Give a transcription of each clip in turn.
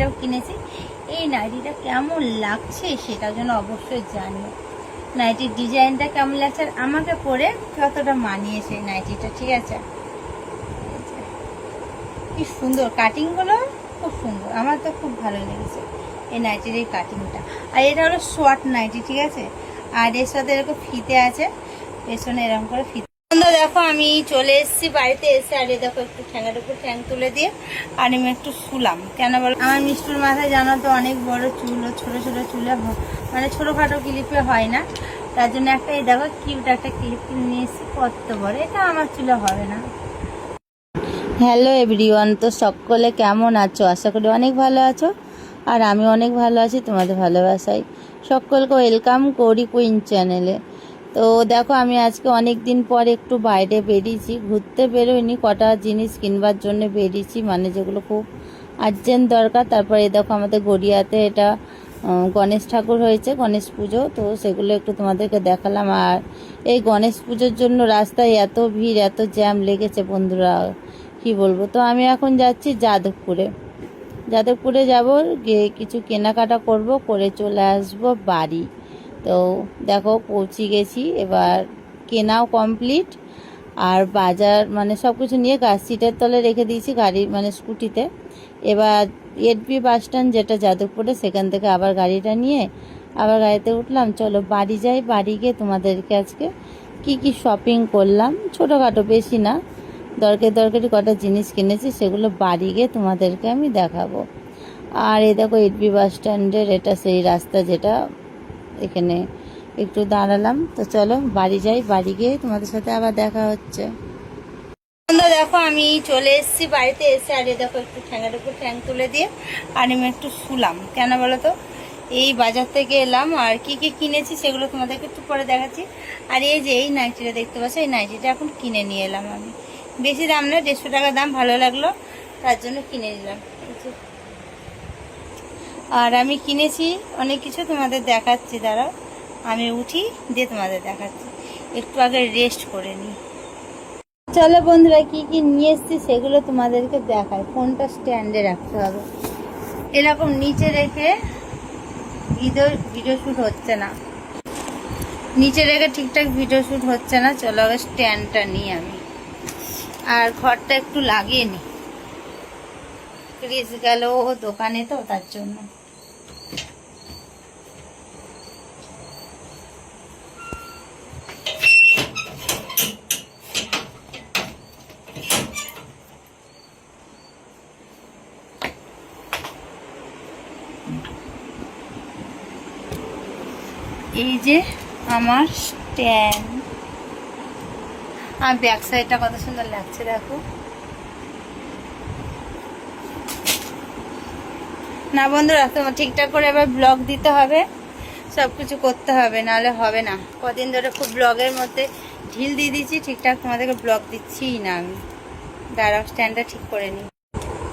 নাইটিটাও কিনেছি। এই নাইটিটা কেমন লাগছে সেটার জন্য অবশ্যই জানিও, নাইটির ডিজাইনটা কেমন লাগছে আর আমাকে পরে কতটা মানিয়েছে এই নাইটিটা। ঠিক আছে, কি সুন্দর কাটিংগুলো, খুব সুন্দর, আমার তো খুব ভালো লেগেছে এই নাইটির এই কাটিংটা। আর এটা হলো শর্ট নাইটি, ঠিক আছে, আর এর সাথে এরকম ফিতে আছে, পেছনে এরকম করে ফিতে। দেখো আমি চলে এসেছি বাড়িতে, এসে আর দেখো একটু ঠ্যাঙার উপর ঠ্যাং তুলে দিয়ে আর আমি একটু শুলাম। কেন বলো, আমার মিষ্টির মাথায় জানো তো অনেক বড় চুল, ছোট ছোট চুলে মানে ছোটোখাটো ক্লিপে হয় না, তার জন্য একটা এই দেখো কিউট একটা ক্লিপ কিনে নিয়ে এসেছি, কত বড়, এটা আমার চুলে হবে না। হ্যালো এভরিওয়ান, তো সকলে কেমন আছো? আশা করি অনেক ভালো আছো, আর আমি অনেক ভালো আছি তোমাদের ভালোবাসায়। সকলকে ওয়েলকাম করি কুইন চ্যানেলে। তো দেখো আমি আজকে অনেক দিন পর একটু বাইরে বেরিয়েছি, ঘুরতে বেরোইনি, কটা জিনিস কিনবার জন্য বেরিয়েছি, মানে যেগুলো খুব আর্জেন্ট দরকার। তারপরে দেখো আমাদের গড়িয়াতে এটা গণেশ ঠাকুর হয়েছে, গণেশ পুজো, তো সেগুলো একটু তোমাদেরকে দেখালাম। আর এই গণেশ পুজোর জন্য রাস্তায় এত ভিড়, এত জ্যাম লেগেছে বন্ধুরা, কি বলবো। তো আমি এখন যাচ্ছি যাদবপুরে যাব, গিয়ে কিছু কেনাকাটা করব, করে চলে আসব বাড়ি। তো দেখো পৌঁছে গেছি, এবার কেনাও কমপ্লিট, আর বাজার মানে সব কিছু নিয়ে সিটের তলে রেখে দিয়েছি গাড়ি, মানে স্কুটিতে। এবার এডবি বাস স্ট্যান্ড যেটা যাদবপুরে, সেখান থেকে আবার গাড়িটা নিয়ে আবার গাড়িতে উঠলাম। চলো বাড়ি যাই, বাড়ি গিয়ে তোমাদেরকে আজকে কি শপিং করলাম, ছোটোখাটো, বেশি না, দরকারি কটা জিনিস কিনেছি, সেগুলো বাড়ি গিয়ে তোমাদেরকে আমি দেখাবো। আর এই দেখো এডবি বাস স্ট্যান্ডের এটা সেই রাস্তা, যেটা এখানে একটু দাঁড়ালাম। তো চলো বাড়ি যাই, বাড়ি গিয়ে তোমাদের সাথে আবার দেখা হচ্ছে। দেখো আমি চলে এসেছি বাড়িতে, এসে আর দেখো একটু ঠ্যাঙার উপর ঠ্যাং তুলে দিয়ে আর আমি একটু শুলাম। কেন বলো তো, এই বাজার থেকে এলাম, আর কি কিনেছি সেগুলো তোমাদেরকে একটু পরে দেখাচ্ছি। আর এই যে এই নাইটিটা দেখতে পাচ্ছ, এই নাইটিটা এখন কিনে নিয়ে এলাম আমি, বেশি দাম না, 150 টাকা দাম, ভালো লাগলো তার জন্য কিনে নিলাম। আর আমি কিনেছি অনেক কিছু, তোমাদের দেখাচ্ছি, দাঁড়াও আমি উঠি দিয়ে তোমাদের দেখাচ্ছি, একটু আগে রেস্ট করে নিই। চলো বন্ধুরা, কি নিয়ে এসেছি সেগুলো তোমাদেরকে দেখাই। ফোনটা স্ট্যান্ডে রাখতে হবে, এরকম নিচে রেখে ভিডিও শ্যুট হচ্ছে না, নিচে রেখে ঠিকঠাক ভিডিও শ্যুট হচ্ছে না। চলো আগে স্ট্যান্ডটা নিই আমি, আর ঘরটা একটু লাগিয়ে নিই, ক্রিস গেল দোকানে, তো তার জন্য। এই যে আমার স্ট্যান্ড, আর ব্যাক সাইডটা কত সুন্দর লাগছে দেখো। না বন্ধুরা, তোমার ঠিকঠাক করে এবার ব্লগ দিতে হবে, সব কিছু করতে হবে, নাহলে হবে না। কদিন ধরে খুব ব্লগের মধ্যে ঢিল দিয়ে দিচ্ছি, ঠিকঠাক তোমাদেরকে ব্লগ দিচ্ছিই না আমি। দাঁড়াও স্ট্যান্ডটা ঠিক করে নিই।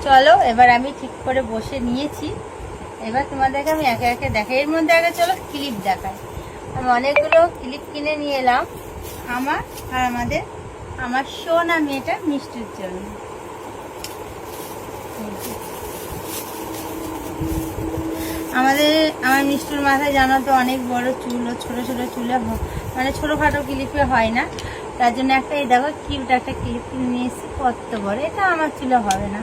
চলো এবার আমি ঠিক করে বসে নিয়েছি, এবার তোমাদেরকে আমি একে একে দেখাই। এর মধ্যে আগে চলো ক্লিপ দেখাই। আমি অনেকগুলো ক্লিপ কিনে নিয়ে এলাম আমার আর আমার সোনা মেয়েটা মিষ্টির জন্য। আমার মিষ্টির মাথায় জানো তো অনেক বড় চুল, ছোট ছোট চুলে মানে ছোটোখাটো ক্লিপে হয় না, তার জন্য একটা এই দেখো কিউট একটা ক্লিপ কিনে নিয়ে এসেছি, কত বড়, এটা আমার চুলে হবে না।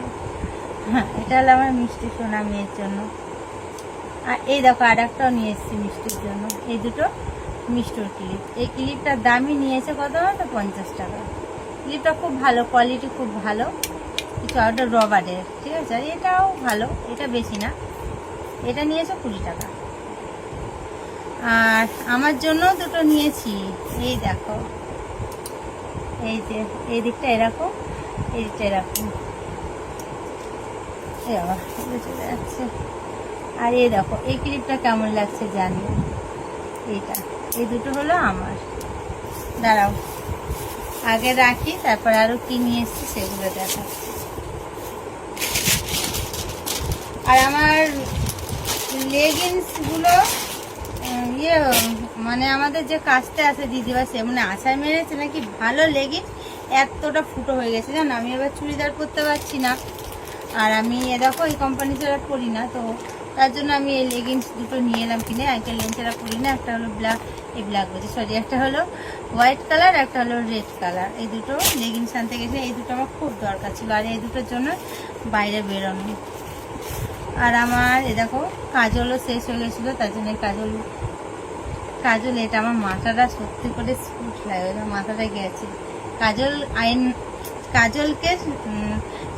হ্যাঁ, এটা হলো আমার মিষ্টি সোনা মেয়ের জন্য। আর এই দেখো আর একটাও নিয়ে এসেছি মিষ্টির জন্য, এই দুটো মিষ্টির ক্লিপ। এই ক্লিপটার দামই নিয়েছে কত, তো 50 টাকা। ক্লিপটা খুব ভালো, কোয়ালিটি খুব ভালো, কিছু একটা রবারের, ঠিক আছে। আর এটাও ভালো, এটা বেশি না, এটা নিয়েছে 20 টাকা। আর আমার জন্য দুটো নিয়েছি, এই দেখো, এই যে এই দিকটা এরকম, এই দিকটা এরকম, চলে যাচ্ছে। আর এই দেখো এই ক্লিপটা কেমন লাগছে জানিও, এইটা, এই দুটো হলো আমার। দাঁড়াও আগে রাখি, তারপর আরো কি নিয়ে এসছি সেগুলো দেখাচ্ছি। আর আমার লেগিংসগুলো মানে আমাদের যে কাজটা আছে দিদিবা, সে মানে আশায় মেরেছে নাকি ভালো লেগিংস, এতটা ফুটো হয়ে গেছে জানো। আমি এবার চুড়িদার পরতে পারছি না, আর আমি দেখো এই কোম্পানি ছাড়া পরি না, তো তার জন্য আমি এই লেগিংস দুটো নিয়ে এলাম কিনে। একটা লেন ছাড়া পরি না, একটা হলো ব্ল্যাক, এই ব্ল্যাক বলছি সরি, একটা হলো হোয়াইট কালার, একটা হলো রেড কালার। এই দুটো লেগিংস আনতে গেছে, এই দুটো আমার খুব দরকার ছিল, আর এই দুটোর জন্য বাইরে বেরোনো। আর আমার এ দেখো কাজলও শেষ হয়ে গেছিলো, তার জন্য কাজল এটা আমার মাথাটা সত্যি করে স্কুট লাগে, মাথাটা গেছে। কাজলকে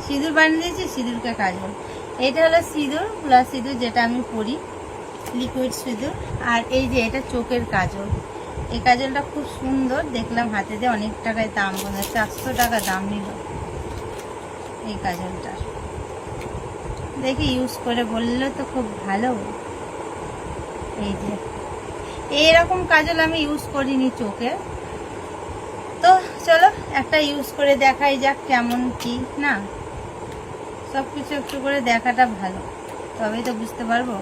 সিঁদুর বানিয়ে দিয়েছি, সিঁদুরকে কাজল। এটা হলো সিঁদুর প্লাস সিঁদুর, যেটা আমি পরি, লিকুইড সিঁদুর। আর এই যে এটা চোখের কাজল, এই কাজলটা খুব সুন্দর, দেখলাম হাতে দিয়ে অনেক টাকায় দাম, 400 টাকা দাম নিল এই কাজলটা। দেখি ইউজ করে বললে তো খুব ভালো। এই যে এইরকম কাজল আমি ইউজ করিনি চোখে, তো চলো একটা ইউজ করে দেখাই যাক কেমন কি না। সব কিছু একটু করে দেখাটা ভালো, তবেই তো বুঝতে পারবো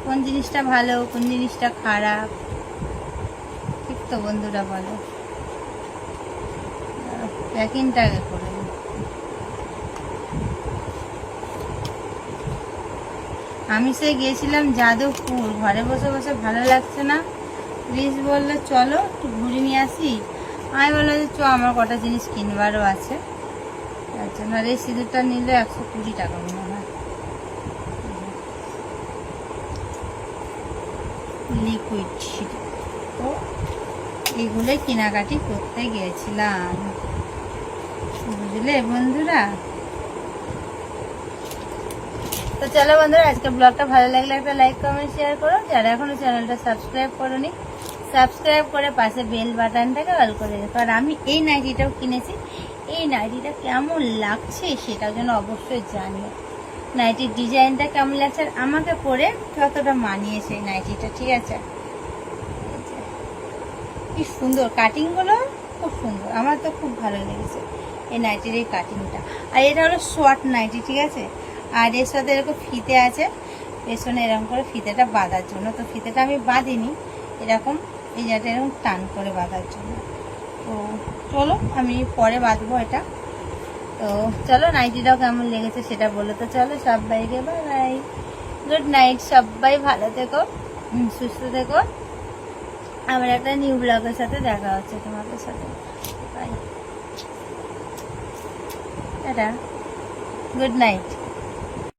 কোন জিনিসটা ভালো কোন জিনিসটা খারাপ, ঠিক তো বন্ধুরা বলো। প্যাকিংটা আগে করে নিই। আমি সে গিয়েছিলাম যাদবপুর, ঘরে বসে বসে ভালো লাগছে না, প্লিজ বললো চলো একটু ঘুরে নিয়ে আসি। আমি বললাম যে আমার কটা জিনিস কিনবারও আছে, তার জন্য। আর এই সিঁদুরটা নিলে 120 টাকা মনে হয়, লিকুইড সিঁদুর। তো এগুলোই কেনাকাটি করতে গিয়েছিলাম, বুঝলে বন্ধুরা। তো চলো বন্ধুরা, আজকে ব্লগটা ভালো লাগলে একটা লাইক কমেন্ট শেয়ার করো। যারা এখনো চ্যানেলটা সাবস্ক্রাইব করোনি, সাবস্ক্রাইব করে পাশে বেল বাটনটাকে অল করে রেখো। আর আমি এই নাইটিটাও কিনেছি, এই নাইটিটা কেমন লাগছে সেটাও যেন অবশ্যই জানিও। নাইটির ডিজাইনটা কেমন লাগছে আর আমাকে পরে কতটা মানিয়েছে এই নাইটিটা, ঠিক আছে। কি সুন্দর কাটিংগুলো, খুব সুন্দর, আমার তো খুব ভালো লেগেছে এই নাইটির এই কাটিংটা। আর এটা হলো শর্ট নাইটি, ঠিক আছে। আর এর সাথে এরকম ফিতে আছে পেছনে, এরকম করে ফিতেটা বাঁধার জন্য। তো ফিতেটা আমি বাঁধিনি, এরকম এই জায়গাটা এরকম টান করে বাঁধার জন্য। তো চলো আমি পরে বাঁধবো এটা। তো চলো নাইটিটাও কেমন লেগেছে সেটা বলো। তো চলো সবাইকে বাই বাই, গুড নাইট, সবাই ভালো থেকো, সুস্থ থেকো। আমার একটা নিউ ব্লগের সাথে দেখা হচ্ছে তোমাদের সাথে, বাই, টাটা, গুড নাইট।